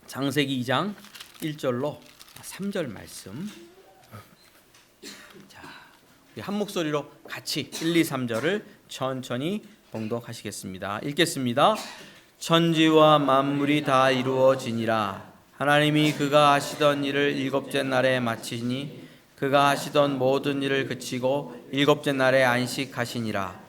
창세기 2장 1절로 3절 말씀. 자, 우리 한 목소리로 같이 1, 2, 3절을 천천히 봉독하시겠습니다. 읽겠습니다. 천지와 만물이 다 이루어지니라. 하나님이 그가 하시던 일을 일곱째 날에 마치니 그가 하시던 모든 일을 그치고 일곱째 날에 안식하시니라.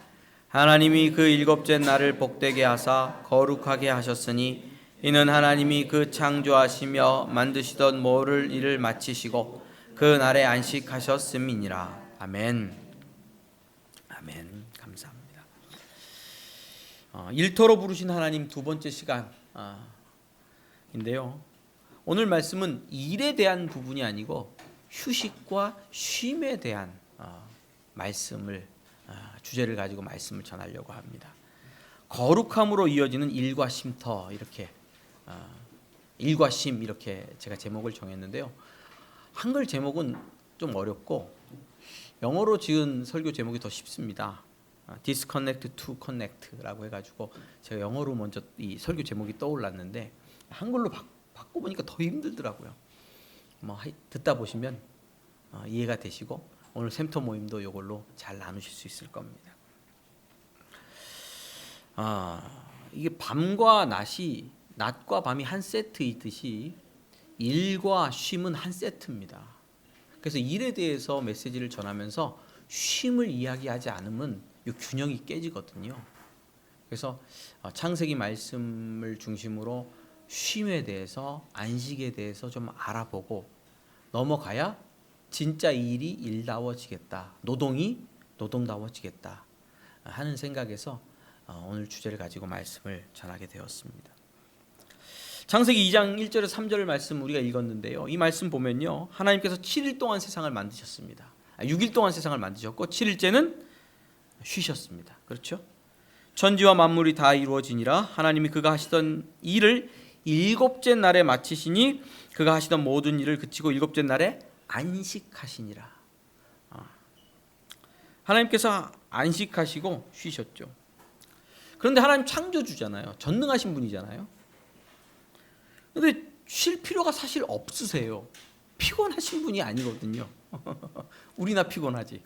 하나님이 그 일곱째 날을 복되게 하사 거룩하게 하셨으니 이는 하나님이 그 창조하시며 만드시던 모를 일을 마치시고 그 날에 안식하셨음이니라. 아멘. 아멘. 감사합니다. 일터로 부르신 하나님 두 번째 시간인데요. 오늘 말씀은 일에 대한 부분이 아니고 휴식과 쉼에 대한 말씀을 주제를 가지고 말씀을 전하려고 합니다. 거룩함으로 이어지는 일과 쉼터, 이렇게 일과 쉼, 이렇게 제가 제목을 정했는데요. 한글 제목은 좀 어렵고 영어로 지은 설교 제목이 더 쉽습니다. Disconnect to Connect라고 해가지고 제가 영어로 먼저 이 설교 제목이 떠올랐는데 한글로 바꿔보니까 더 힘들더라고요. 듣다 보시면 이해가 되시고 오늘 샘터 모임도 이걸로 잘 나누실 수 있을 겁니다. 이게 낮과 밤이 한 세트이듯이 일과 쉼은 한 세트입니다. 그래서 일에 대해서 메시지를 전하면서 쉼을 이야기하지 않으면 이 균형이 깨지거든요. 그래서 창세기 말씀을 중심으로 쉼에 대해서, 안식에 대해서 좀 알아보고 넘어가야 진짜 일이 일다워지겠다, 노동이 노동다워지겠다 하는 생각에서 오늘 주제를 가지고 말씀을 전하게 되었습니다. 창세기 2장 1절에서 3절 말씀 우리가 읽었는데요. 이 말씀 보면요, 하나님께서 7일 동안 세상을 만드셨습니다. 6일 동안 세상을 만드셨고 7일째는 쉬셨습니다. 그렇죠? 천지와 만물이 다 이루어지니라. 하나님이 그가 하시던 일을 일곱째 날에 마치시니 그가 하시던 모든 일을 그치고 일곱째 날에 안식하시니라. 하나님께서 안식하시고 쉬셨죠. 그런데 하나님 창조주잖아요. 전능하신 분이잖아요. 그런데 쉴 필요가 사실 없으세요. 피곤하신 분이 아니거든요. 우리나 피곤하지.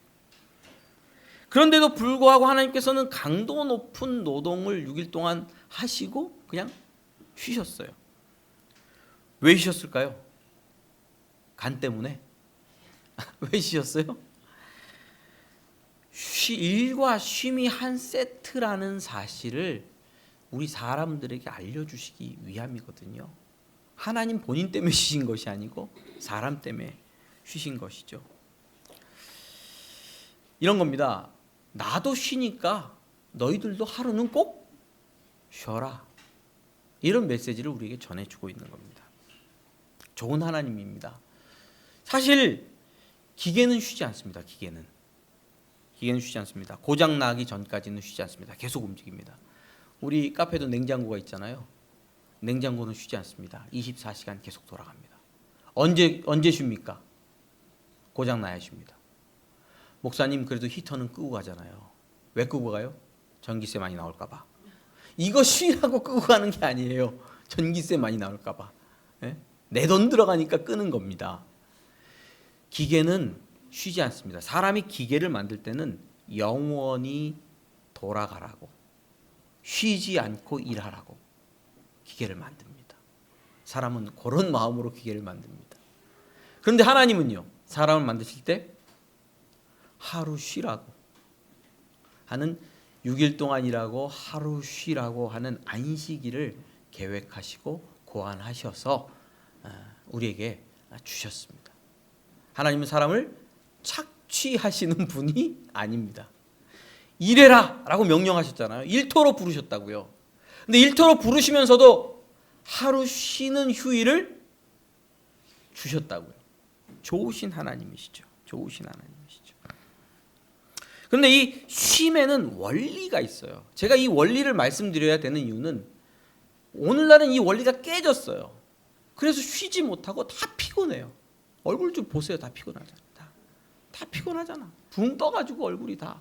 그런데도 불구하고 하나님께서는 강도 높은 노동을 6일 동안 하시고 그냥 쉬셨어요. 왜 쉬셨을까요? 간 때문에? 왜 쉬셨어요? 일과 쉼이 한 세트라는 사실을 우리 사람들에게 알려주시기 위함이거든요. 하나님 본인 때문에 쉬신 것이 아니고 사람 때문에 쉬신 것이죠. 이런 겁니다. 나도 쉬니까 너희들도 하루는 꼭 쉬어라. 이런 메시지를 우리에게 전해주고 있는 겁니다. 좋은 하나님입니다. 사실 기계는 쉬지 않습니다. 기계는 쉬지 않습니다. 고장 나기 전까지는 쉬지 않습니다. 계속 움직입니다. 우리 카페도 냉장고가 있잖아요. 냉장고는 쉬지 않습니다. 24시간 계속 돌아갑니다. 언제 쉽니까? 고장 나야 쉽니다. 목사님 그래도 히터는 끄고 가잖아요. 왜 끄고 가요? 전기세 많이 나올까 봐. 이거 쉬라고 끄고 가는 게 아니에요. 전기세 많이 나올까 봐. 내 돈 들어가니까 끄는 겁니다. 기계는 쉬지 않습니다. 사람이 기계를 만들 때는 영원히 돌아가라고, 쉬지 않고 일하라고 기계를 만듭니다. 사람은 그런 마음으로 기계를 만듭니다. 그런데 하나님은요, 사람을 만드실 때 하루 쉬라고 하는, 6일 동안 일하고 하루 쉬라고 하는 안식일을 계획하시고 고안하셔서 우리에게 주셨습니다. 하나님은 사람을 착취하시는 분이 아닙니다. 일해라 라고 명령하셨잖아요. 일터로 부르셨다고요. 근데 일터로 부르시면서도 하루 쉬는 휴일을 주셨다고요. 좋으신 하나님이시죠. 좋으신 하나님이시죠. 그런데 이 쉼에는 원리가 있어요. 제가 이 원리를 말씀드려야 되는 이유는 오늘날은 이 원리가 깨졌어요. 그래서 쉬지 못하고 다 피곤해요. 얼굴 좀 보세요. 다 피곤하잖아. 다 피곤하잖아. 붕 떠가지고 얼굴이 다.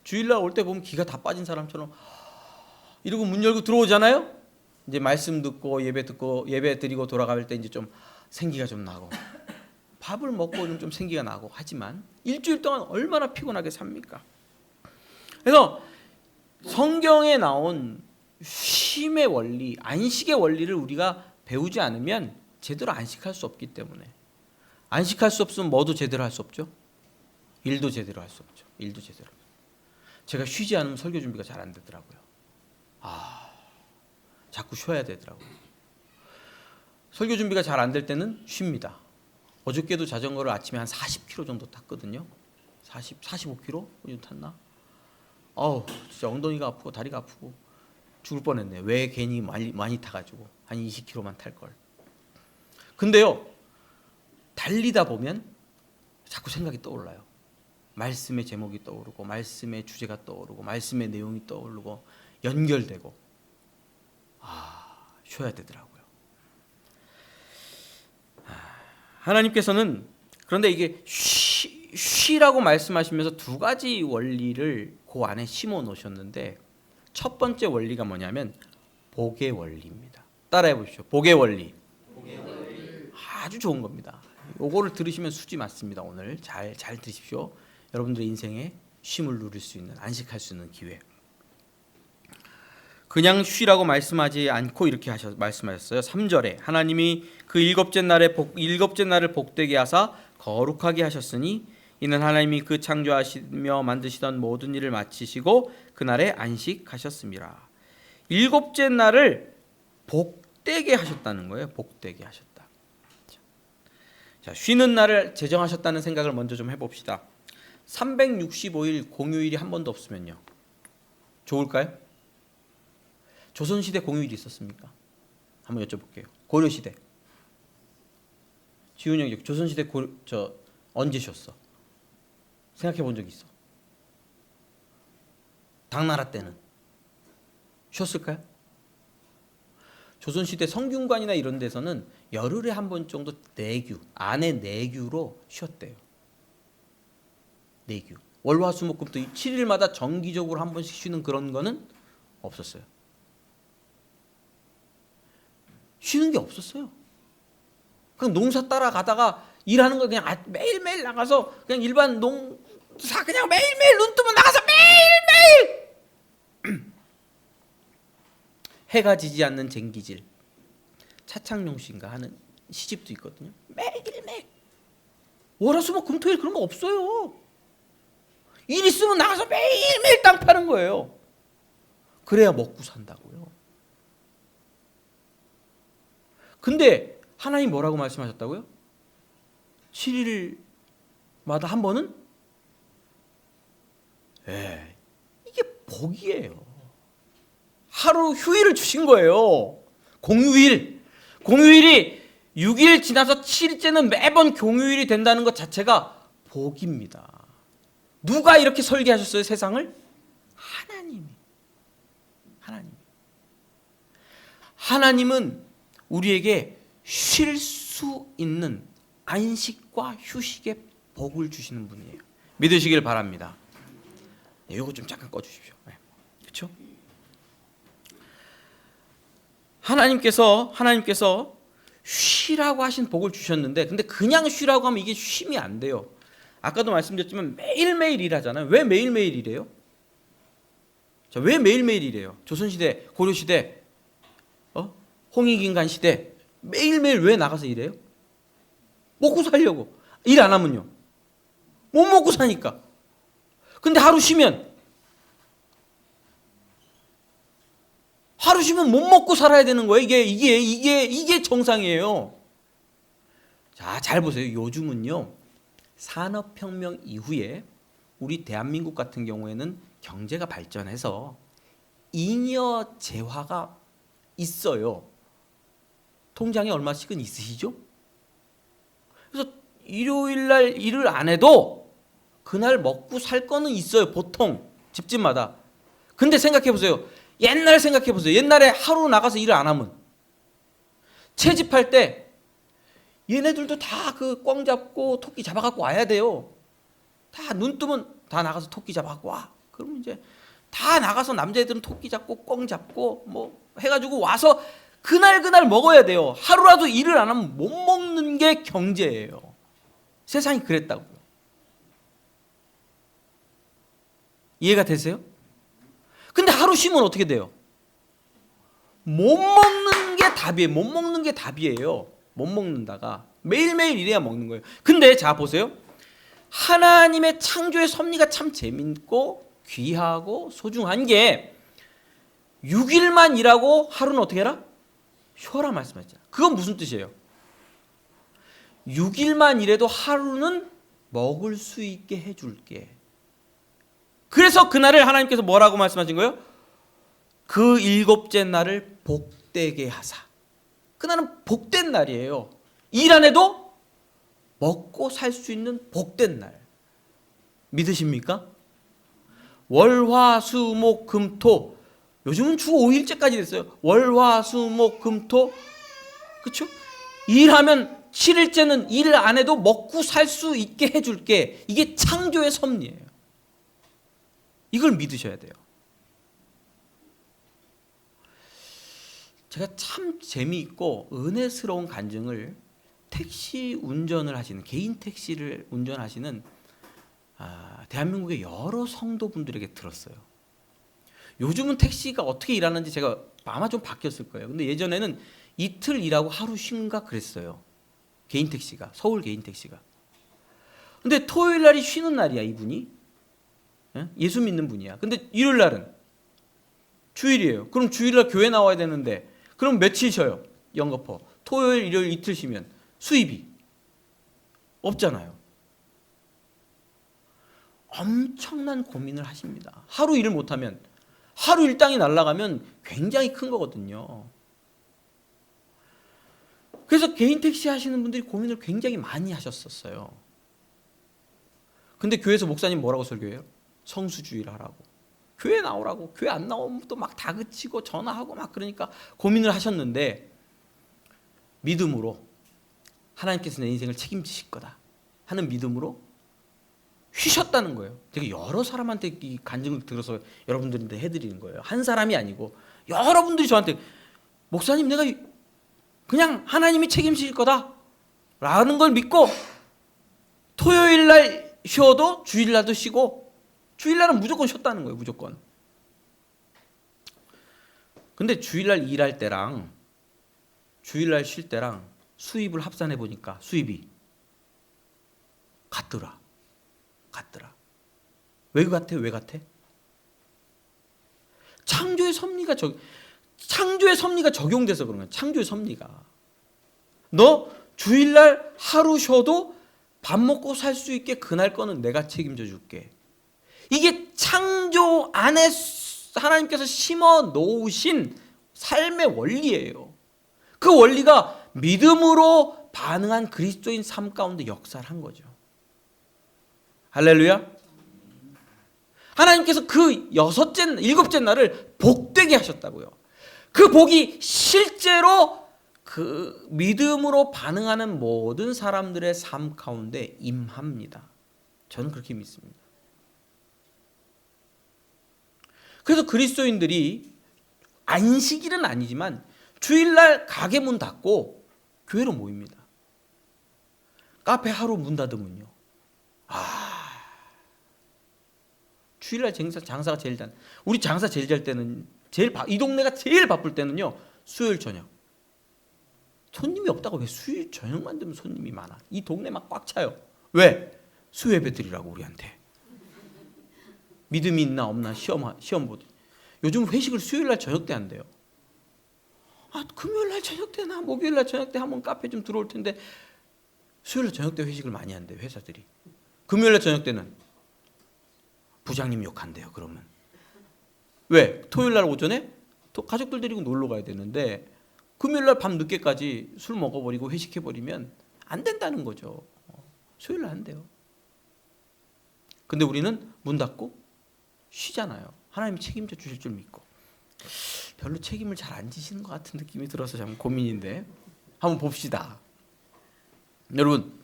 주일날 올 때 보면 기가 다 빠진 사람처럼 이러고 문 열고 들어오잖아요. 이제 말씀 듣고 예배 드리고 돌아갈 때 이제 좀 생기가 좀 나고 밥을 먹고는 좀 생기가 나고 하지만 일주일 동안 얼마나 피곤하게 삽니까? 그래서 성경에 나온 쉼의 원리, 안식의 원리를 우리가 배우지 않으면 제대로 안식할 수 없기 때문에 안식할 수 없으면 뭐도 제대로 할 수 없죠? 일도 제대로 할 수 없죠. 일도 제대로. 제가 쉬지 않으면 설교 준비가 잘 안 되더라고요. 자꾸 쉬어야 되더라고요. 설교 준비가 잘 안 될 때는 쉽니다. 어저께도 자전거를 아침에 한 40km 정도 탔거든요. 45km 탔나? 진짜 엉덩이가 아프고 다리가 아프고 죽을 뻔했네. 왜 괜히 많이 타가지고 한 20km만 탈 걸. 근데요, 달리다 보면 자꾸 생각이 떠올라요. 말씀의 제목이 떠오르고 말씀의 주제가 떠오르고 말씀의 내용이 떠오르고 연결되고 쉬어야 되더라고요. 하나님께서는 그런데 이게 쉬라고 말씀하시면서 두 가지 원리를 그 안에 심어 놓으셨는데 첫 번째 원리가 뭐냐면 복의 원리입니다. 따라해 보십시오. 복의 원리. 아주 좋은 겁니다. 요거를 들으시면 수지 맞습니다. 오늘 잘 들으십시오. 여러분들의 인생에 쉼을 누릴 수 있는, 안식할 수 있는 기회. 그냥 쉬라고 말씀하지 않고 이렇게 말씀하셨어요. 3절에 하나님이 그 일곱째 날을 복되게 하사 거룩하게 하셨으니 이는 하나님이 그 창조하시며 만드시던 모든 일을 마치시고 그날에 안식하셨습니다. 일곱째 날을 복되게 하셨다는 거예요. 복되게 하셨다. 자, 쉬는 날을 제정하셨다는 생각을 먼저 좀 해봅시다. 365일 공휴일이 한 번도 없으면요, 좋을까요? 조선시대 공휴일이 있었습니까? 한번 여쭤볼게요. 고려시대. 지훈이 형, 조선시대 언제 쉬었어? 생각해 본 적 있어? 당나라 때는 쉬었을까요? 조선시대 성균관이나 이런 데서는 열흘에 한 번 정도 안에 내규로 쉬었대요. 내규. 월화수목금토 7일마다 정기적으로 한 번씩 쉬는 그런 거는 없었어요. 쉬는 게 없었어요. 그냥 농사 따라가다가 일하는 거 그냥 매일매일 나가서 그냥 일반 농사 그냥 매일매일 눈 뜨면 나가서 매일매일 해가 지지 않는 쟁기질, 차창용 씨인가 하는 시집도 있거든요. 매일매일 월화수목금토일 그런 거 없어요. 일 있으면 나가서 매일매일 땅 파는 거예요. 그래야 먹고 산다고요. 근데 하나님 뭐라고 말씀하셨다고요? 7일마다 한 번은? 이게 복이에요. 하루 휴일을 주신 거예요. 공휴일이 6일 지나서 7일째는 매번 공휴일이 된다는 것 자체가 복입니다. 누가 이렇게 설계하셨어요, 세상을? 하나님은 우리에게 쉴 수 있는 안식과 휴식의 복을 주시는 분이에요. 믿으시길 바랍니다. 이거 좀 잠깐 꺼주십시오. 그렇죠? 하나님께서 쉬라고 하신 복을 주셨는데, 근데 그냥 쉬라고 하면 이게 쉼이 안 돼요. 아까도 말씀드렸지만 매일매일 일하잖아요. 왜 매일매일 일해요? 자, 왜 매일매일 일해요? 조선시대, 고려시대, 홍익인간 시대 매일매일 왜 나가서 일해요? 먹고 살려고. 일 안 하면요, 못 먹고 사니까. 근데 하루 쉬면 못 먹고 살아야 되는 거예요. 이게 정상이에요. 자, 잘 보세요. 요즘은요, 산업혁명 이후에 우리 대한민국 같은 경우에는 경제가 발전해서 잉여 재화가 있어요. 통장에 얼마씩은 있으시죠? 그래서 일요일 날 일을 안 해도 그날 먹고 살 거는 있어요. 보통 집집마다. 근데 생각해 보세요. 옛날에 하루 나가서 일을 안 하면 채집할 때 얘네들도 다 그 꽝 잡고 토끼 잡아갖고 와야 돼요. 다 눈 뜨면 다 나가서 토끼 잡아갖고 와. 그러면 이제 다 나가서 남자애들은 토끼 잡고 꽝 잡고 뭐 해가지고 와서 그날 먹어야 돼요. 하루라도 일을 안 하면 못 먹는 게 경제예요. 세상이 그랬다고요. 이해가 되세요? 근데 하루 쉬면 어떻게 돼요? 못 먹는 게 답이에요. 못 먹는 게 답이에요. 못 먹는다가 매일매일 일해야 먹는 거예요. 근데 자 보세요. 하나님의 창조의 섭리가 참 재밌고 귀하고 소중한 게 6일만 일하고 하루는 어떻게 해라? 쉬어라 말씀하셨잖아요. 그건 무슨 뜻이에요? 6일만 일해도 하루는 먹을 수 있게 해줄게. 그래서 그날을 하나님께서 뭐라고 말씀하신 거예요? 그 일곱째 날을 복되게 하사. 그날은 복된 날이에요. 일 안 해도 먹고 살 수 있는 복된 날. 믿으십니까? 월화수목금토. 요즘은 주 5일째까지 됐어요. 월화수목금토. 그렇죠? 일하면 7일째는 일 안 해도 먹고 살 수 있게 해줄게. 이게 창조의 섭리예요. 이걸 믿으셔야 돼요. 제가 참 재미있고 은혜스러운 간증을 택시 운전을 하시는, 개인 택시를 운전하시는 대한민국의 여러 성도분들에게 들었어요. 요즘은 택시가 어떻게 일하는지 제가 아마 좀 바뀌었을 거예요. 근데 예전에는 이틀 일하고 하루 쉰가 그랬어요. 개인 택시가, 서울 개인 택시가. 근데 토요일 날이 쉬는 날이야, 이분이. 예수 믿는 분이야. 근데 일요일 날은 주일이에요. 그럼 주일날 교회 나와야 되는데 그럼 며칠 쉬어요? 영거포. 토요일, 일요일 이틀 쉬면 수입이 없잖아요. 엄청난 고민을 하십니다. 하루 일을 못하면, 하루 일당이 날아가면 굉장히 큰 거거든요. 그래서 개인 택시 하시는 분들이 고민을 굉장히 많이 하셨었어요. 근데 교회에서 목사님 뭐라고 설교해요? 성수주의를 하라고. 교회 나오라고. 교회 안 나오면 또 막 다그치고 전화하고 막 그러니까 고민을 하셨는데 믿음으로 하나님께서 내 인생을 책임지실 거다 하는 믿음으로 쉬셨다는 거예요. 제가 여러 사람한테 이 간증을 들어서 여러분들한테 해드리는 거예요. 한 사람이 아니고 여러분들이 저한테 목사님 내가 그냥 하나님이 책임지실 거다 라는 걸 믿고 토요일 날 쉬어도 주일 날도 쉬고 주일날은 무조건 쉬었다는 거예요. 무조건. 근데 주일날 일할 때랑 주일날 쉴 때랑 수입을 합산해 보니까 수입이 같더라. 왜 같아? 창조의 섭리가 적용돼서 그런 거야. 창조의 섭리가. 너 주일날 하루 쉬어도 밥 먹고 살 수 있게 그날 거는 내가 책임져 줄게. 이게 창조 안에 하나님께서 심어 놓으신 삶의 원리예요. 그 원리가 믿음으로 반응한 그리스도인 삶 가운데 역사를 한 거죠. 할렐루야. 하나님께서 그 일곱째 날을 복되게 하셨다고요. 그 복이 실제로 그 믿음으로 반응하는 모든 사람들의 삶 가운데 임합니다. 저는 그렇게 믿습니다. 그래서 그리스도인들이 안식일은 아니지만 주일날 가게 문 닫고 교회로 모입니다. 카페 하루 문 닫으면요. 주일날 장사가 제일 잘. 우리 장사 제일 잘 때는 이 동네가 제일 바쁠 때는요. 수요일 저녁. 손님이 없다고 왜 수요일 저녁만 되면 손님이 많아. 이 동네 막 꽉 차요. 왜? 수요 예배 드리라고 우리한테. 믿음이 있나 없나 시험 보듯. 요즘 회식을 수요일날 저녁 때 한대요. 금요일날 저녁 때나 목요일날 저녁 때 한번 카페 좀 들어올 텐데 수요일날 저녁 때 회식을 많이 한대요. 회사들이. 금요일날 저녁 때는 부장님 욕한대요. 그러면. 왜? 토요일날 오전에 가족들 데리고 놀러 가야 되는데 금요일날 밤 늦게까지 술 먹어버리고 회식해버리면 안 된다는 거죠. 수요일날 한대요. 근데 우리는 문 닫고 쉬잖아요. 하나님이 책임져 주실 줄 믿고. 별로 책임을 잘 안 지시는 것 같은 느낌이 들어서 참 고민인데 한번 봅시다. 여러분,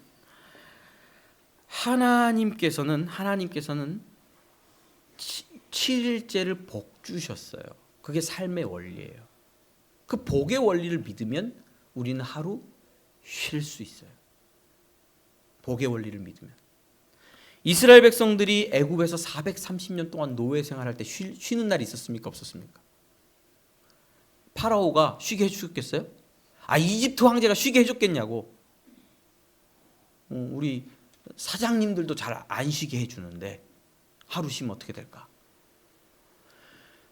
하나님께서는 7일째를 복 주셨어요. 그게 삶의 원리예요. 그 복의 원리를 믿으면 우리는 하루 쉴 수 있어요. 복의 원리를 믿으면. 이스라엘 백성들이 애굽에서 430년 동안 노예 생활할 때 쉬는 날이 있었습니까? 없었습니까? 파라오가 쉬게 해주겠어요? 이집트 황제가 쉬게 해줬겠냐고. 우리 사장님들도 잘 안 쉬게 해주는데 하루 쉬면 어떻게 될까?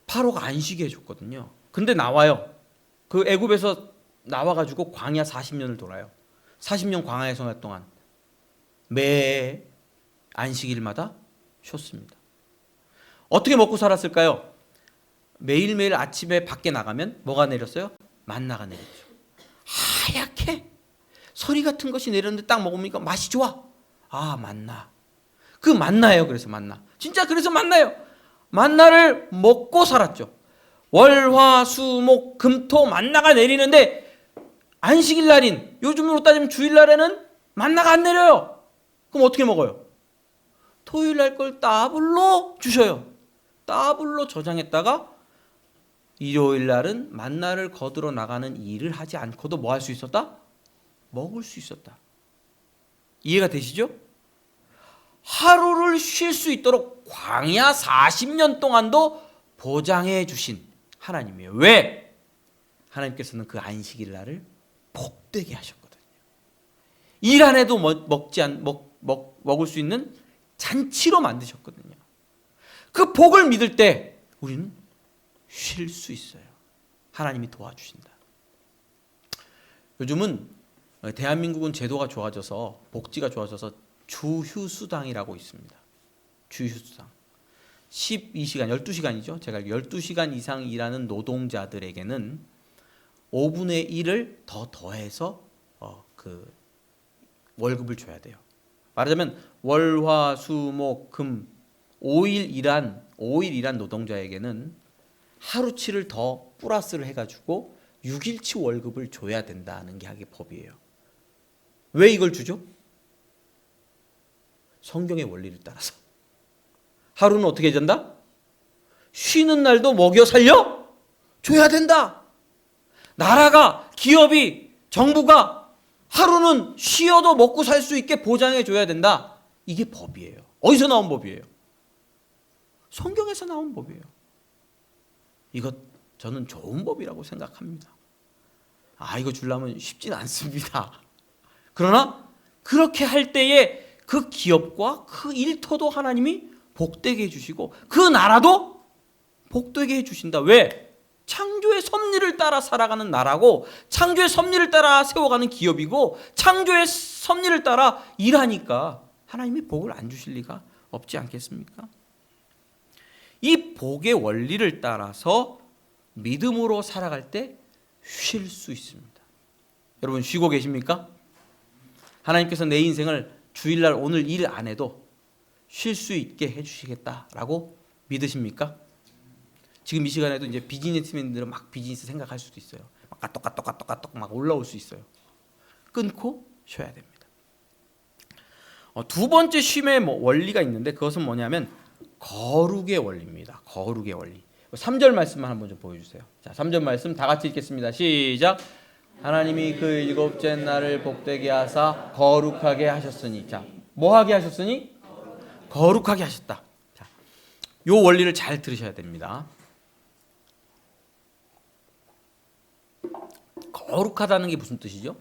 파라오가 안 쉬게 해줬거든요. 근데 나와요. 그 애굽에서 나와가지고 광야 40년을 돌아요. 40년 광야의 생활 동안 매 안식일마다 쉬었습니다. 어떻게 먹고 살았을까요? 매일매일 아침에 밖에 나가면 뭐가 내렸어요? 만나가 내렸죠. 하얗게 서리 같은 것이 내렸는데 딱 먹으니까 맛이 좋아. 만나. 그 만나예요. 그래서 만나. 진짜 그래서 만나요. 만나를 먹고 살았죠. 월, 화, 수, 목, 금, 토 만나가 내리는데 안식일 날인 요즘으로 따지면 주일날에는 만나가 안 내려요. 그럼 어떻게 먹어요? 토요일 날 걸 따블로 주셔요. 따블로 저장했다가 일요일 날은 만나를 거두러 나가는 일을 하지 않고도 뭐 할 수 있었다? 먹을 수 있었다. 이해가 되시죠? 하루를 쉴 수 있도록 광야 40년 동안도 보장해 주신 하나님이에요. 왜? 하나님께서는 그 안식일 날을 복되게 하셨거든요. 일 안 해도 먹을 수 있는 잔치로 만드셨거든요. 그 복을 믿을 때 우리는 쉴 수 있어요. 하나님이 도와주신다. 요즘은 대한민국은 제도가 좋아져서 복지가 좋아져서 주휴수당이라고 있습니다. 주휴수당. 12시간, 12시간이죠. 제가 12시간 이상 일하는 노동자들에게는 5분의 1을 더 더해서 그 월급을 줘야 돼요. 말하자면 월, 화, 수, 목, 금 5일 일한 노동자에게는 하루치를 더 플러스를 해가지고 6일치 월급을 줘야 된다는 게 하기 법이에요. 왜 이걸 주죠? 성경의 원리를 따라서. 하루는 어떻게 된다? 쉬는 날도 먹여 살려 줘야 된다. 나라가, 기업이, 정부가 하루는 쉬어도 먹고 살 수 있게 보장해 줘야 된다. 이게 법이에요. 어디서 나온 법이에요? 성경에서 나온 법이에요. 이것 저는 좋은 법이라고 생각합니다. 이거 주려면 쉽진 않습니다. 그러나 그렇게 할 때에 그 기업과 그 일터도 하나님이 복되게 해주시고 그 나라도 복되게 해주신다. 왜? 창조의 섭리를 따라 살아가는 나라고 창조의 섭리를 따라 세워가는 기업이고 창조의 섭리를 따라 일하니까 하나님이 복을 안 주실 리가 없지 않겠습니까? 이 복의 원리를 따라서 믿음으로 살아갈 때 쉴 수 있습니다. 여러분 쉬고 계십니까? 하나님께서 내 인생을 주일날 오늘 일 안 해도 쉴 수 있게 해주시겠다라고 믿으십니까? 지금 이 시간에도 이제 비즈니스맨들은 막 비즈니스 생각할 수도 있어요. 막 까똑 막 올라올 수 있어요. 끊고 쉬어야 됩니다. 두 번째 쉼의 원리가 있는데 그것은 뭐냐면 거룩의 원리입니다. 거룩의 원리. 3절 말씀만 한번 좀 보여주세요. 자, 3절 말씀 다 같이 읽겠습니다. 시작. 하나님이 그 일곱째 날을 복되게 하사 거룩하게 하셨으니. 자, 뭐 하게 하셨으니? 거룩하게 하셨다. 자, 요 원리를 잘 들으셔야 됩니다. 거룩하다는 게 무슨 뜻이죠?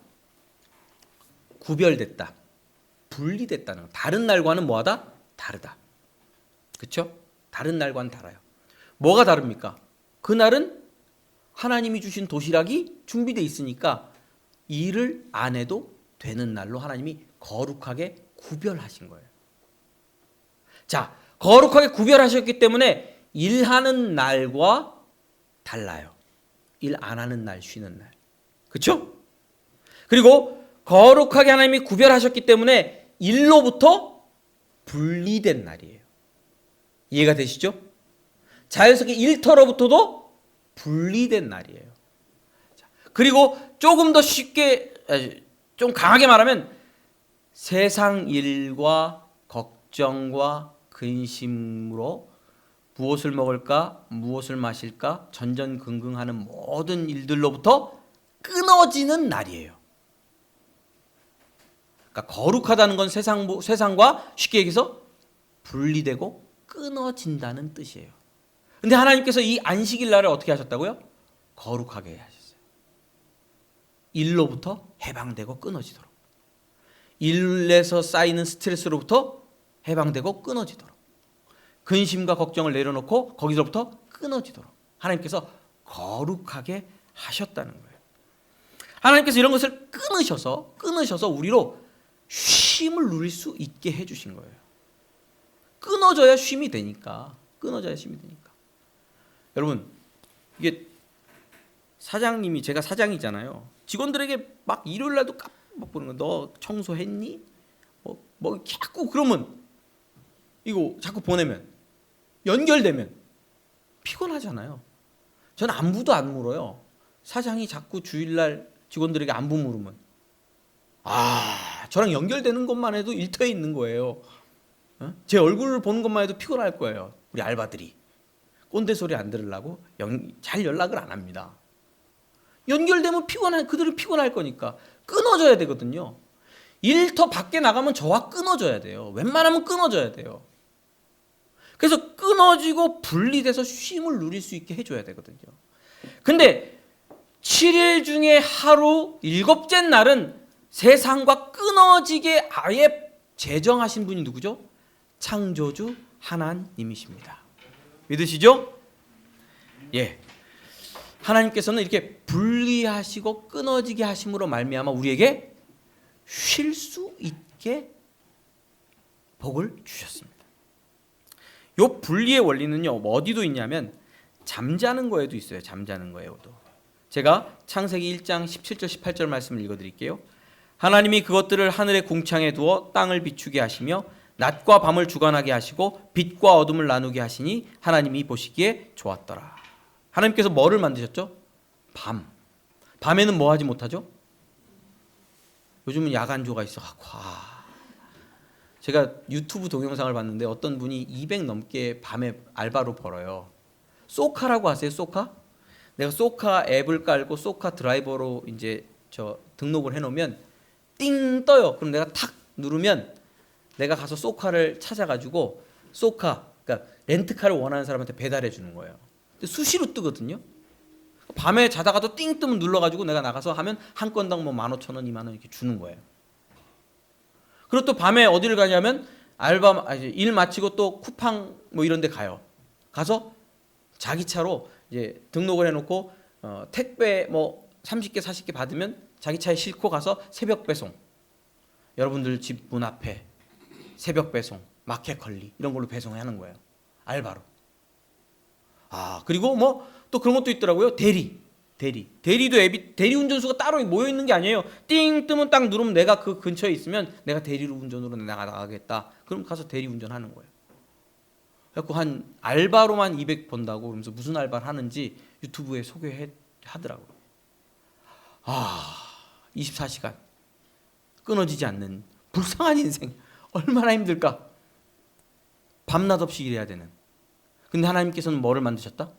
구별됐다. 분리됐다는 거. 다른 날과는 뭐하다? 다르다. 그렇죠? 다른 날과는 달라요. 뭐가 다릅니까? 그날은 하나님이 주신 도시락이 준비되어 있으니까 일을 안 해도 되는 날로 하나님이 거룩하게 구별하신 거예요. 자, 거룩하게 구별하셨기 때문에 일하는 날과 달라요. 일 안 하는 날, 쉬는 날. 그렇죠? 그리고 거룩하게 하나님이 구별하셨기 때문에 일로부터 분리된 날이에요. 이해가 되시죠? 자연스럽게 일터로부터도 분리된 날이에요. 그리고 조금 더 쉽게, 좀 강하게 말하면 세상 일과 걱정과 근심으로 무엇을 먹을까, 무엇을 마실까, 전전긍긍하는 모든 일들로부터 끊어지는 날이에요. 그러니까 거룩하다는 건 세상과 쉽게 얘기해서 분리되고 끊어진다는 뜻이에요. 근데 하나님께서 이 안식일 날을 어떻게 하셨다고요? 거룩하게 하셨어요. 일로부터 해방되고 끊어지도록. 일에서 쌓이는 스트레스로부터 해방되고 끊어지도록. 근심과 걱정을 내려놓고 거기서부터 끊어지도록. 하나님께서 거룩하게 하셨다는 거예요. 하나님께서 이런 것을 끊으셔서 우리로 쉼을 누릴 수 있게 해주신 거예요. 끊어져야 쉼이 되니까. 여러분, 이게 사장님이, 제가 사장이잖아요. 직원들에게 막 일요일 날도 깜빡 보는 거. 너 청소했니? 뭐 자꾸 그러면, 이거 자꾸 보내면, 연결되면 피곤하잖아요. 저는 안부도 안 물어요. 사장이 자꾸 주일날 직원들에게 안부 물으면 저랑 연결되는 것만 해도 일터에 있는 거예요. 제 얼굴을 보는 것만 해도 피곤할 거예요. 우리 알바들이 꼰대 소리 안 들으려고 잘 연락을 안 합니다. 연결되면 그들은 피곤할 거니까 끊어져야 되거든요. 일터 밖에 나가면 저와 끊어져야 돼요. 웬만하면 끊어져야 돼요. 그래서 끊어지고 분리돼서 쉼을 누릴 수 있게 해줘야 되거든요. 근데 7일 중에 하루 7째 날은 세상과 끊어지게 아예 제정하신 분이 누구죠? 창조주 하나님이십니다. 믿으시죠? 예. 하나님께서는 이렇게 분리하시고 끊어지게 하심으로 말미암아 우리에게 쉴 수 있게 복을 주셨습니다. 요 분리의 원리는요, 어디도 있냐면 잠자는 거에도 있어요. 잠자는 거에도. 제가 창세기 1장 17절 18절 말씀을 읽어드릴게요. 하나님이 그것들을 하늘의 궁창에 두어 땅을 비추게 하시며 낮과 밤을 주관하게 하시고 빛과 어둠을 나누게 하시니 하나님이 보시기에 좋았더라. 하나님께서 뭐를 만드셨죠? 밤. 밤에는 뭐 하지 못하죠? 요즘은 야간조가 있어갖고 제가 유튜브 동영상을 봤는데 어떤 분이 200 넘게 밤에 알바로 벌어요. 소카라고 아세요? 소카? 내가 소카 앱을 깔고 소카 드라이버로 이제 등록을 해놓으면 띵 떠요. 그럼 내가 탁 누르면 내가 가서 소카를 찾아가지고 그러니까 렌트카를 원하는 사람한테 배달해 주는 거예요. 근데 수시로 뜨거든요. 밤에 자다가도 띵 뜨면 눌러가지고 내가 나가서 하면 한 건당 뭐 15,000원, 20,000원 이렇게 주는 거예요. 그리고 또 밤에 어디를 가냐면 일 마치고 또 쿠팡 뭐 이런 데 가요. 가서 자기 차로 이제 등록을 해놓고 택배 뭐 30개 40개 받으면 자기 차에 싣고 가서 새벽 배송, 여러분들 집 문 앞에 새벽 배송, 마켓컬리 이런 걸로 배송하는 거예요. 알바로. 그리고 뭐 또 그런 것도 있더라고요. 대리도 앱이, 대리 운전수가 따로 모여 있는 게 아니에요. 띵 뜨면 딱 누르면 내가 그 근처에 있으면 내가 대리로 운전으로 나가겠다. 그럼 가서 대리 운전하는 거예요. 그래서 한 알바로만 200 번다고 그러면서 무슨 알바를 하는지 유튜브에 소개하더라고요. 24시간 끊어지지 않는 불쌍한 인생 얼마나 힘들까? 밤낮 없이 일해야 되는. 근데 하나님께서는 뭐를 만드셨다?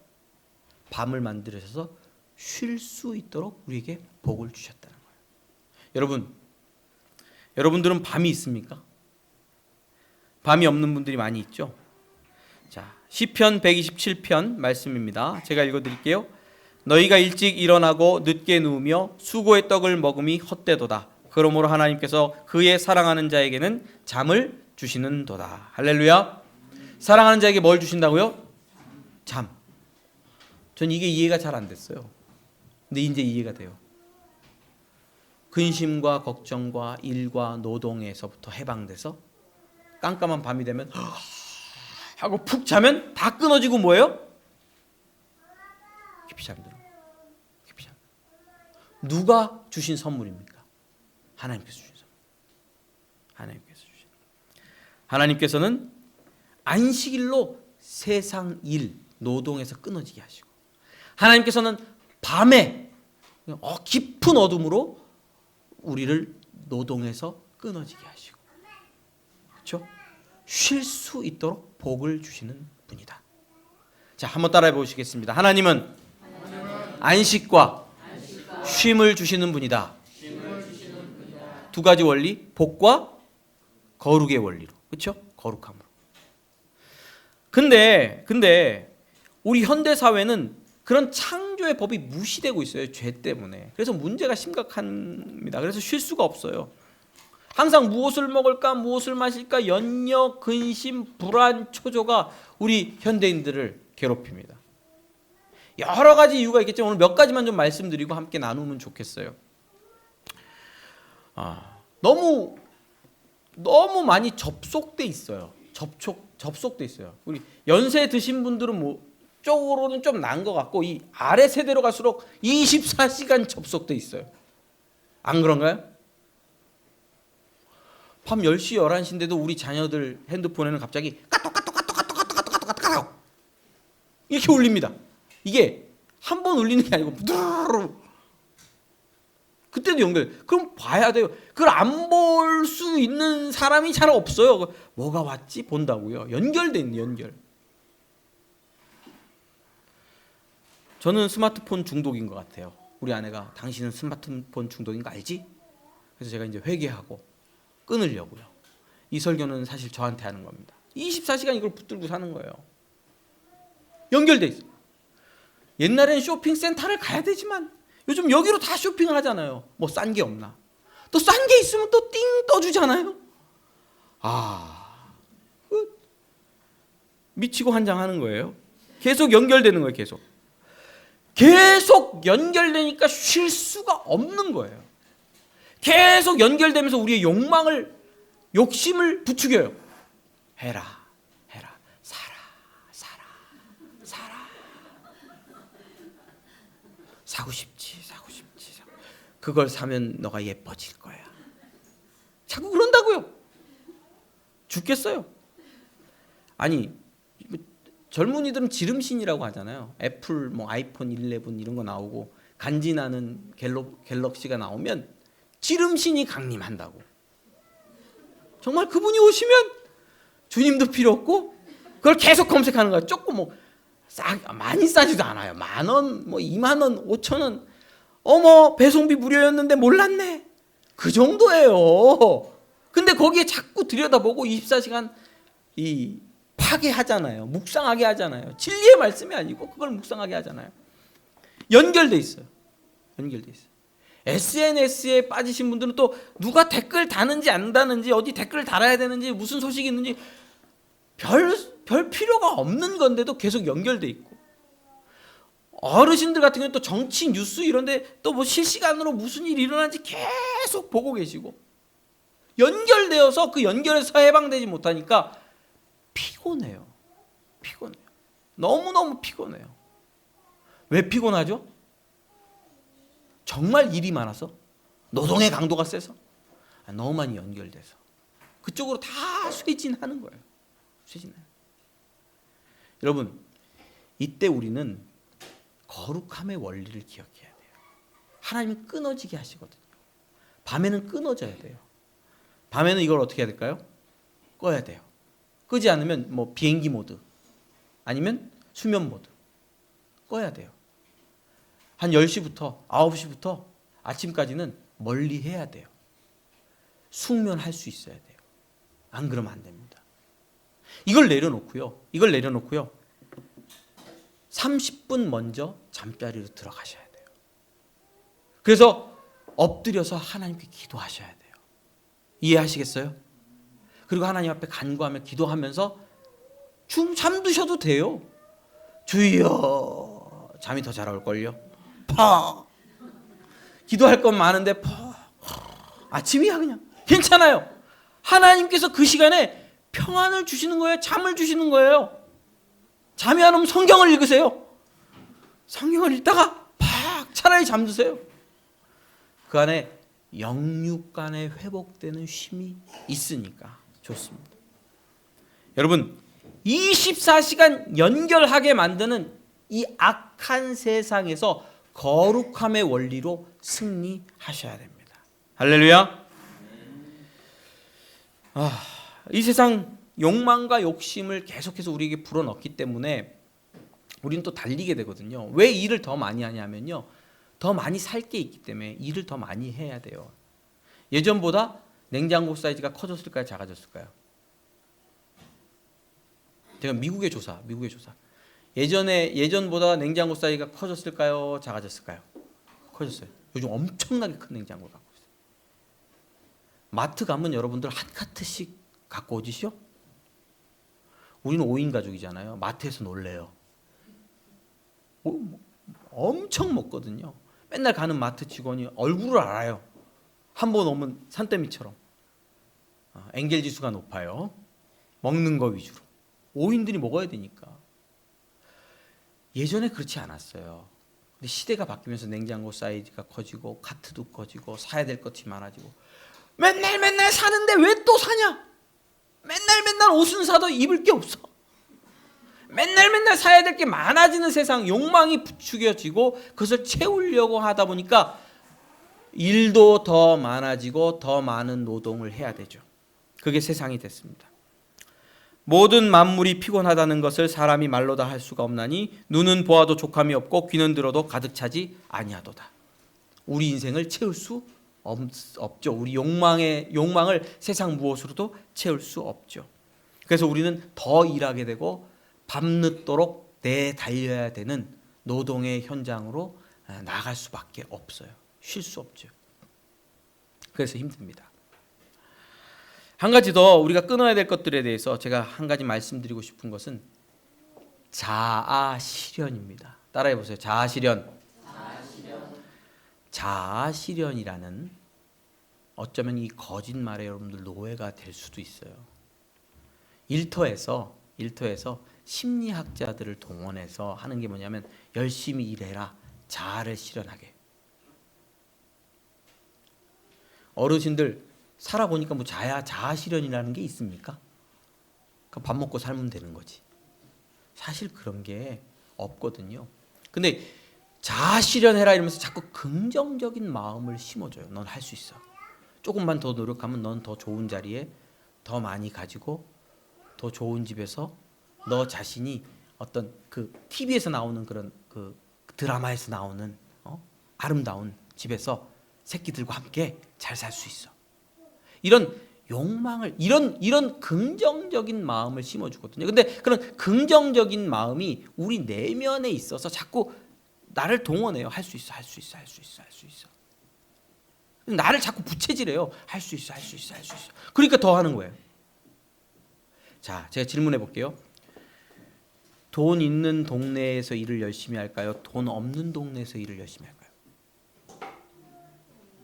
밤을 만들어서 쉴 수 있도록 우리에게 복을 주셨다는 거예요. 여러분들은 밤이 있습니까? 밤이 없는 분들이 많이 있죠. 자, 시편 127편 말씀입니다. 제가 읽어드릴게요. 너희가 일찍 일어나고 늦게 누우며 수고의 떡을 먹음이 헛되도다. 그러므로 하나님께서 그의 사랑하는 자에게는 잠을 주시는도다. 할렐루야. 사랑하는 자에게 뭘 주신다고요? 잠. 전 이게 이해가 잘 안 됐어요. 근데 이제 이해가 돼요. 근심과 걱정과 일과 노동에서부터 해방돼서 깜깜한 밤이 되면 하고 푹 자면 다 끊어지고 뭐예요? 깊이 잠드는 거예요. 누가 주신 선물입니까? 하나님께서 주신 선물. 하나님께서는 안식일로 세상 일, 노동에서 끊어지게 하시고, 하나님께서는 밤에 깊은 어둠으로 우리를 노동에서 끊어지게 하시고, 그렇죠? 쉴 수 있도록 복을 주시는 분이다. 자, 한번 따라해 보시겠습니다. 하나님은 안식과 쉼을 주시는 분이다. 두 가지 원리, 복과 거룩의 원리로. 그렇죠? 거룩함으로. 근데 우리 현대 사회는 그런 창조의 법이 무시되고 있어요. 죄 때문에. 그래서 문제가 심각합니다. 그래서 쉴 수가 없어요. 항상 무엇을 먹을까, 무엇을 마실까, 연력, 근심, 불안, 초조가 우리 현대인들을 괴롭힙니다. 여러 가지 이유가 있겠지만 오늘 몇 가지만 좀 말씀드리고 함께 나누면 좋겠어요. 너무 많이 접속돼 있어요. 접속돼 있어요. 우리 연세 드신 분들은 뭐 쪽으로는 좀 난 것 같고 이 아래 세대로 갈수록 24시간 접속돼 있어요. 안 그런가요? 밤 10시, 11시인데도 우리 자녀들 핸드폰에는 갑자기 까똑 이렇게 울립니다. 이게 한 번 울리는 게 아니고 그때도 연결. 그럼 봐야 돼요. 그걸 안 볼 수 있는 사람이 잘 없어요. 뭐가 왔지? 본다고요. 연결돼 있는 연결. 저는 스마트폰 중독인 것 같아요. 우리 아내가 당신은 스마트폰 중독인 거 알지? 그래서 제가 이제 회개하고 끊으려고요. 이 설교는 사실 저한테 하는 겁니다. 24시간 이걸 붙들고 사는 거예요. 연결돼 있어. 옛날에는 쇼핑센터를 가야 되지만 요즘 여기로 다 쇼핑을 하잖아요. 뭐 싼 게 없나? 또 싼 게 있으면 또 띵 떠주잖아요. 미치고 환장하는 거예요. 계속 연결되는 거예요. 계속 연결되니까 쉴 수가 없는 거예요. 계속 연결되면서 우리의 욕심을 부추겨요. 해라. 살아. 사고 싶지. 그걸 사면 너가 예뻐질 거야. 자꾸 그런다고요. 죽겠어요. 아니, 젊은이들은 지름신이라고 하잖아요. 애플, 뭐 아이폰 11 이런 거 나오고 간지나는 갤럭시가 나오면 지름신이 강림한다고. 정말 그분이 오시면 주님도 필요 없고 그걸 계속 검색하는 거야. 조금 많이 싸지도 않아요. 10,000원, 20,000원, 5,000원. 어머, 배송비 무료였는데 몰랐네. 그 정도예요. 근데 거기에 자꾸 들여다보고 24시간 파괴하잖아요. 묵상하게 하잖아요. 진리의 말씀이 아니고 그걸 묵상하게 하잖아요. 연결돼 있어요. SNS에 빠지신 분들은 또 누가 댓글 다는지 안 다는지, 어디 댓글 달아야 되는지, 무슨 소식이 있는지 별 필요가 없는 건데도 계속 연결돼 있고, 어르신들 같은 경우는 또 정치 뉴스 이런데 또 뭐 실시간으로 무슨 일이 일어나는지 계속 보고 계시고, 연결되어서 그 연결에서 해방되지 못하니까 피곤해요. 너무너무 피곤해요. 왜 피곤하죠? 정말 일이 많아서? 노동의 강도가 세서? 너무 많이 연결돼서 그쪽으로 다 쇄진하는 거예요. 여러분, 이때 우리는 거룩함의 원리를 기억해야 돼요. 하나님이 끊어지게 하시거든요. 밤에는 끊어져야 돼요. 밤에는 이걸 어떻게 해야 될까요? 꺼야 돼요. 끄지 않으면 뭐 비행기 모드 아니면 수면 모드 꺼야 돼요. 한 10시부터 9시부터 아침까지는 멀리 해야 돼요. 숙면할 수 있어야 돼요. 안 그러면 안 됩니다. 이걸 내려놓고요. 30분 먼저 잠자리로 들어가셔야 돼요. 그래서 엎드려서 하나님께 기도하셔야 돼요. 이해하시겠어요? 그리고 하나님 앞에 간구하며 기도하면서 잠드셔도 돼요. 주여, 잠이 더 잘 올걸요? 기도할 건 많은데 아침이야 그냥 괜찮아요. 하나님께서 그 시간에 평안을 주시는 거예요. 잠을 주시는 거예요. 잠이 안 오면 성경을 읽으세요. 성경을 읽다가 차라리 잠드세요. 그 안에 영육 간에 회복되는 쉼이 있으니까 좋습니다. 여러분, 24시간 연결하게 만드는 이 악한 세상에서 거룩함의 원리로 승리하셔야 됩니다. 할렐루야. 이 세상 욕망과 욕심을 계속해서 우리에게 불어넣기 때문에 우리는 또 달리게 되거든요. 왜 일을 더 많이 하냐면요, 더 많이 살 게 있기 때문에 일을 더 많이 해야 돼요. 예전보다 냉장고 사이즈가 커졌을까요? 작아졌을까요? 제가 미국의 조사. 예전보다 냉장고 사이즈가 커졌을까요? 작아졌을까요? 커졌어요. 요즘 엄청나게 큰 냉장고를 갖고 있어요. 마트 가면 여러분들 한 카트씩 갖고 오지시오? 우리는 5인 가족이잖아요. 마트에서 놀래요. 엄청 먹거든요. 맨날 가는 마트 직원이 얼굴을 알아요. 한 번 오면 산더미처럼. 엔겔 지수가 높아요. 먹는 거 위주로. 5인들이 먹어야 되니까. 예전에 그렇지 않았어요. 근데 시대가 바뀌면서 냉장고 사이즈가 커지고 카트도 커지고 사야 될 것이 많아지고 맨날 사는데 왜 또 사냐? 맨날 옷은 사도 입을 게 없어. 맨날 사야 될 게 많아지는 세상, 욕망이 부추겨지고 그것을 채우려고 하다 보니까 일도 더 많아지고 더 많은 노동을 해야 되죠. 그게 세상이 됐습니다. 모든 만물이 피곤하다는 것을 사람이 말로 다 할 수가 없나니 눈은 보아도 족함이 없고 귀는 들어도 가득 차지 아니하도다. 우리 인생을 채울 수 없죠. 우리 욕망을 세상 무엇으로도 채울 수 없죠. 그래서 우리는 더 일하게 되고 밤늦도록 내달려야 되는 노동의 현장으로 나갈 수밖에 없어요. 쉴 수 없죠. 그래서 힘듭니다. 한 가지 더 우리가 끊어야 될 것들에 대해서 제가 한 가지 말씀드리고 싶은 것은 자아실현입니다. 따라해 보세요. 자아실현이라는 어쩌면 이 거짓말에 여러분들 노예가 될 수도 있어요. 일터에서 심리학자들을 동원해서 하는 게 뭐냐면 열심히 일해라. 자아를 실현하게. 어르신들 살아보니까 뭐 자아 실현이라는 게 있습니까? 밥 먹고 살면 되는 거지. 사실 그런 게 없거든요. 근데 자아 실현해라 이러면서 자꾸 긍정적인 마음을 심어줘요. 넌 할 수 있어. 조금만 더 노력하면 넌 더 좋은 자리에 더 많이 가지고 더 좋은 집에서 너 자신이 어떤 그 TV에서 나오는 그런 그 드라마에서 나오는 아름다운 집에서 새끼들과 함께 잘 살 수 있어. 이런 욕망을 이런 긍정적인 마음을 심어주거든요. 근데 그런 긍정적인 마음이 우리 내면에 있어서 자꾸 나를 동원해요. 할 수 있어. 나를 자꾸 부채질해요. 할 수 있어. 그러니까 더 하는 거예요. 자, 제가 질문해 볼게요. 돈 있는 동네에서 일을 열심히 할까요? 돈 없는 동네에서 일을 열심히 할까요?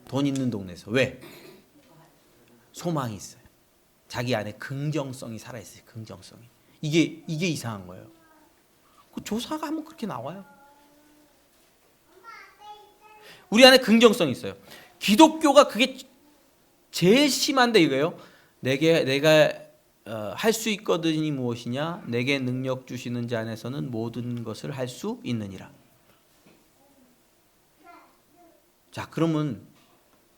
돈 있는 동네에서. 왜? 소망이 있어요. 자기 안에 긍정성이 살아있어요. 긍정성이. 이게 이상한 거예요. 그 조사가 한번 그렇게 나와요. 우리 안에 긍정성이 있어요. 기독교가 그게 제일 심한데 이거예요. 내가 할 수 있거든이 무엇이냐? 내게 능력 주시는 자 안에서는 모든 것을 할 수 있느니라. 자, 그러면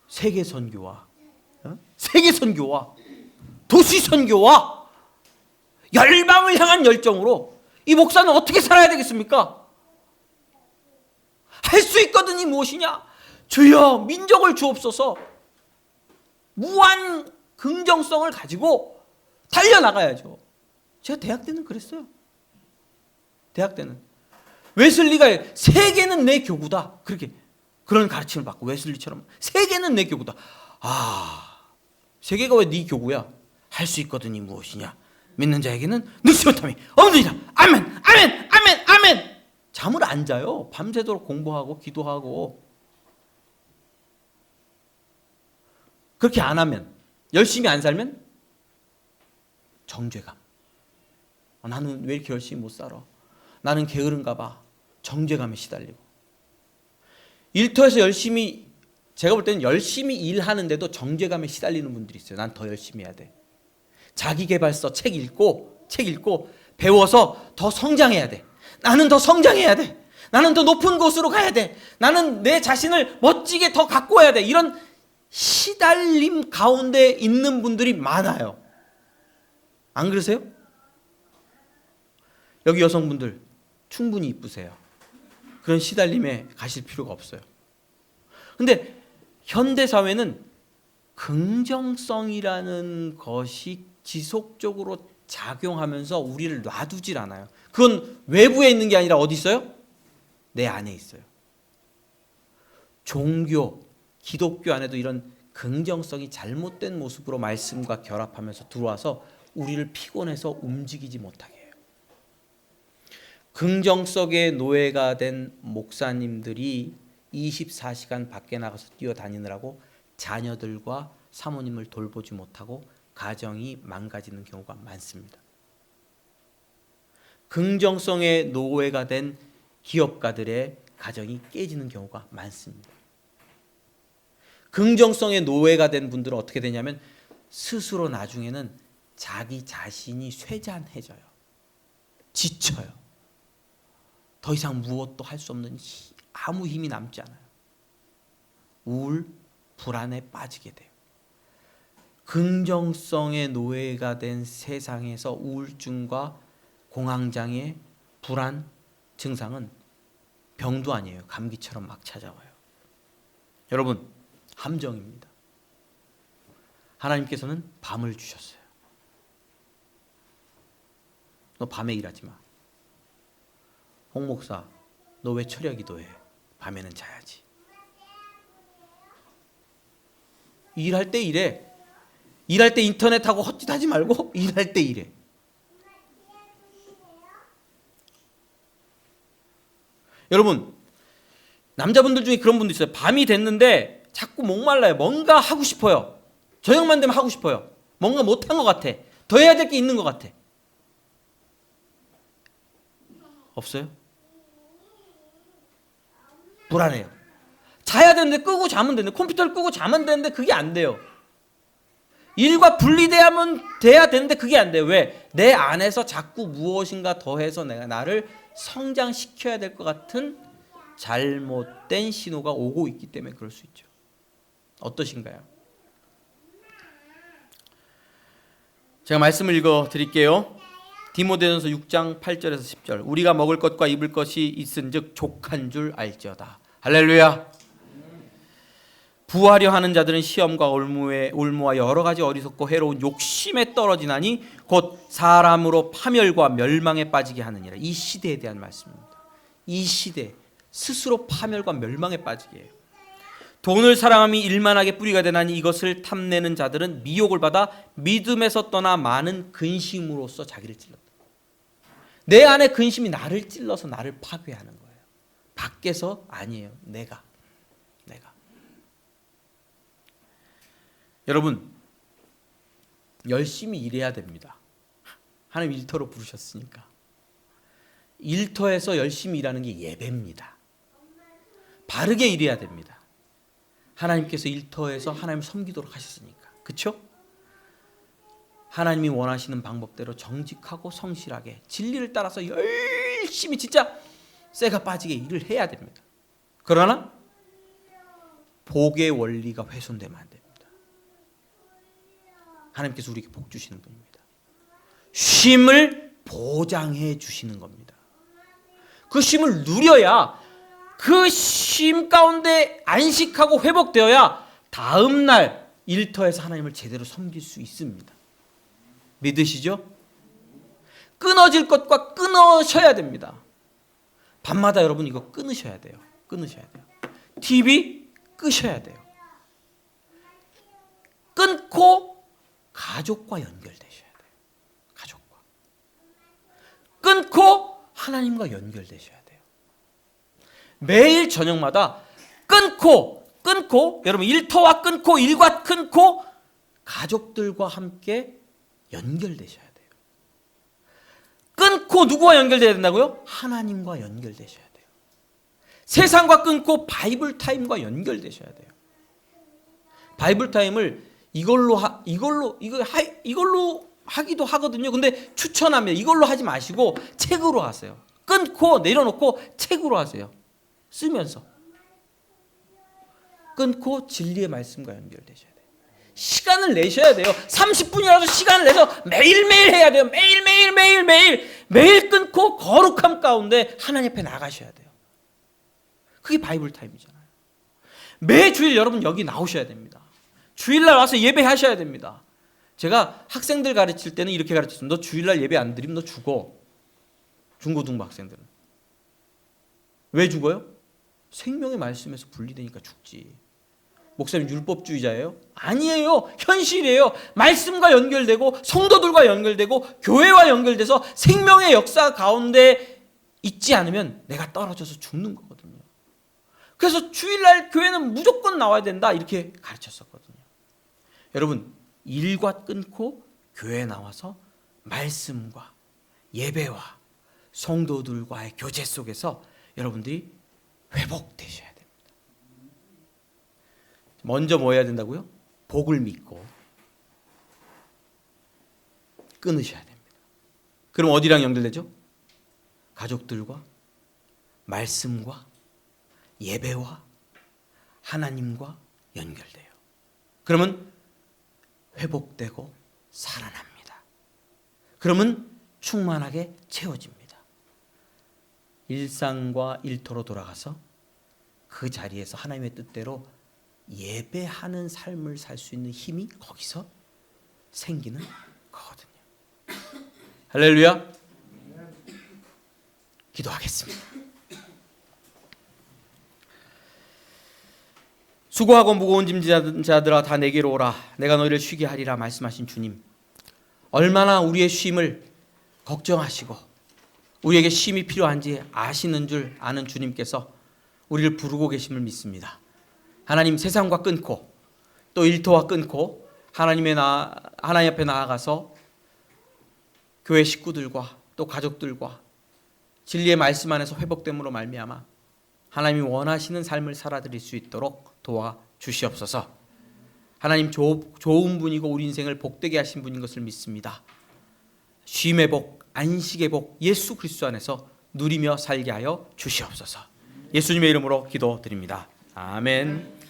세계 선교와 도시 선교와 열방을 향한 열정으로 이 목사는 어떻게 살아야 되겠습니까? 할 수 있거든이 무엇이냐? 주여 민족을 주옵소서. 무한 긍정성을 가지고 달려나가야죠. 제가 대학 때는 그랬어요. 대학 때는 웨슬리가 세계는 내 교구다. 그런 가르침을 받고 웨슬리처럼 세계는 내 교구다. 세계가 왜 네 교구야? 할 수 있거든이 무엇이냐? 믿는 자에게는 능치 못함이 없느니라. 아멘. 잠을 안 자요. 밤새도록 공부하고 기도하고. 그렇게 안 하면, 열심히 안 살면 정죄감. 나는 왜 이렇게 열심히 못 살아? 나는 게으른가 봐. 정죄감에 시달리고. 일터에서 제가 볼 때는 열심히 일하는데도 정죄감에 시달리는 분들이 있어요. 난 더 열심히 해야 돼. 자기계발서 책 읽고 배워서 더 성장해야 돼. 나는 더 성장해야 돼. 나는 더 높은 곳으로 가야 돼. 나는 내 자신을 멋지게 더 갖고 와야 돼. 이런 시달림 가운데 있는 분들이 많아요. 안 그러세요? 여기 여성분들 충분히 이쁘세요. 그런 시달림에 가실 필요가 없어요. 근데 현대 사회는 긍정성이라는 것이 지속적으로 작용하면서 우리를 놔두질 않아요. 그건 외부에 있는 게 아니라 어디 있어요? 내 안에 있어요. 종교, 기독교 안에도 이런 긍정성이 잘못된 모습으로 말씀과 결합하면서 들어와서 우리를 피곤해서 움직이지 못하게 해요. 긍정성의 노예가 된 목사님들이 24시간 밖에 나가서 뛰어다니느라고 자녀들과 사모님을 돌보지 못하고 가정이 망가지는 경우가 많습니다. 긍정성의 노예가 된 기업가들의 가정이 깨지는 경우가 많습니다. 긍정성의 노예가 된 분들은 어떻게 되냐면 스스로 나중에는 자기 자신이 쇠잔해져요. 지쳐요. 더 이상 무엇도 할 수 없는 아무 힘이 남지 않아요. 우울, 불안에 빠지게 돼요. 긍정성의 노예가 된 세상에서 우울증과 공황장애, 불안 증상은 병도 아니에요. 감기처럼 막 찾아와요. 여러분, 함정입니다. 하나님께서는 밤을 주셨어요. 너 밤에 일하지 마. 홍 목사, 너 왜 철야 기도해? 밤에는 자야지. 일할 때 일해. 일할 때 인터넷하고 헛짓하지 말고 일할 때 일해. 여러분, 남자분들 중에 그런 분도 있어요. 밤이 됐는데 자꾸 목말라요. 뭔가 하고 싶어요. 저녁만 되면 하고 싶어요. 뭔가 못한 것 같아. 더 해야 될 게 있는 것 같아. 없어요? 불안해요. 자야 되는데 끄고 자면 되는데, 컴퓨터를 끄고 자면 되는데 그게 안 돼요. 일과 분리돼야 되는데 그게 안 돼요. 왜? 내 안에서 자꾸 무엇인가 더해서 내가 나를 성장시켜야 될 것 같은 잘못된 신호가 오고 있기 때문에 그럴 수 있죠. 어떠신가요? 제가 말씀을 읽어 드릴게요. 디모데전서 6장 8절에서 10절. 우리가 먹을 것과 입을 것이 있은즉 족한 줄 알지어다. 할렐루야. 부하려 하는 자들은 시험과 올무와 여러 가지 어리석고 해로운 욕심에 떨어지나니 곧 사람으로 파멸과 멸망에 빠지게 하느니라. 이 시대에 대한 말씀입니다. 이 시대 스스로 파멸과 멸망에 빠지게 해요. 돈을 사랑함이 일만하게 뿌리가 되나니 이것을 탐내는 자들은 미혹을 받아 믿음에서 떠나 많은 근심으로써 자기를 찔렀다. 내 안에 근심이 나를 찔러서 나를 파괴하는 거예요. 밖에서 아니에요. 내가. 여러분, 열심히 일해야 됩니다. 하나님 일터로 부르셨으니까. 일터에서 열심히 일하는 게 예배입니다. 바르게 일해야 됩니다. 하나님께서 일터에서 하나님 섬기도록 하셨으니까. 그렇죠? 하나님이 원하시는 방법대로 정직하고 성실하게 진리를 따라서 열심히 진짜 쇠가 빠지게 일을 해야 됩니다. 그러나 복의 원리가 훼손되면 안 됩니다. 하나님께서 우리에게 복 주시는 분입니다. 쉼을 보장해 주시는 겁니다. 그 쉼을 누려야, 그 쉼 가운데 안식하고 회복되어야 다음 날 일터에서 하나님을 제대로 섬길 수 있습니다. 믿으시죠? 끊어질 것과 끊으셔야 됩니다. 밤마다 여러분 이거 끊으셔야 돼요. TV 끄셔야 돼요. 끊고 가족과 연결되셔야 돼요. 가족과. 끊고 하나님과 연결되셔야 돼요. 매일 저녁마다 끊고 여러분 일터와 끊고 일과 끊고 가족들과 함께 연결되셔야 돼요. 끊고 누구와 연결돼야 된다고요? 하나님과 연결되셔야 돼요. 세상과 끊고 바이블 타임과 연결되셔야 돼요. 바이블 타임을 이걸로 하기도 하거든요. 근데 추천합니다. 이걸로 하지 마시고 책으로 하세요. 끊고 내려놓고 책으로 하세요. 쓰면서. 끊고 진리의 말씀과 연결되셔야 돼요. 시간을 내셔야 돼요. 30분이라도 시간을 내서 매일매일 해야 돼요. 매일 끊고 거룩함 가운데 하나님 앞에 나가셔야 돼요. 그게 바이블 타임이잖아요. 매주일 여러분 여기 나오셔야 됩니다. 주일날 와서 예배하셔야 됩니다. 제가 학생들 가르칠 때는 이렇게 가르쳤어요. 너 주일날 예배 안 드리면 너 죽어. 중고등부 학생들은. 왜 죽어요? 생명의 말씀에서 분리되니까 죽지. 목사님 율법주의자예요? 아니에요. 현실이에요. 말씀과 연결되고 성도들과 연결되고 교회와 연결돼서 생명의 역사 가운데 있지 않으면 내가 떨어져서 죽는 거거든요. 그래서 주일날 교회는 무조건 나와야 된다 이렇게 가르쳤었거든요. 여러분 일과 끊고 교회에 나와서 말씀과 예배와 성도들과의 교제 속에서 여러분들이 회복되셔야 됩니다. 먼저 뭐 해야 된다고요? 복을 믿고 끊으셔야 됩니다. 그럼 어디랑 연결되죠? 가족들과 말씀과 예배와 하나님과 연결돼요. 그러면 회복되고 살아납니다. 그러면 충만하게 채워집니다. 일상과 일터로 돌아가서 그 자리에서 하나님의 뜻대로 예배하는 삶을 살 수 있는 힘이 거기서 생기는 거거든요. 할렐루야. 기도하겠습니다. 수고하고 무거운 짐진 자들아 다 내게로 오라. 내가 너희를 쉬게 하리라 말씀하신 주님. 얼마나 우리의 쉼을 걱정하시고 우리에게 쉼이 필요한지 아시는 줄 아는 주님께서 우리를 부르고 계심을 믿습니다. 하나님 세상과 끊고 또 일터와 끊고 하나님 앞에 나아가서 교회 식구들과 또 가족들과 진리의 말씀 안에서 회복됨으로 말미암아 하나님이 원하시는 삶을 살아드릴 수 있도록 도와주시옵소서. 하나님 좋은 분이고 우리 인생을 복되게 하신 분인 것을 믿습니다. 쉼의 복, 안식의 복 예수 그리스도 안에서 누리며 살게 하여 주시옵소서. 예수님의 이름으로 기도드립니다. 아멘.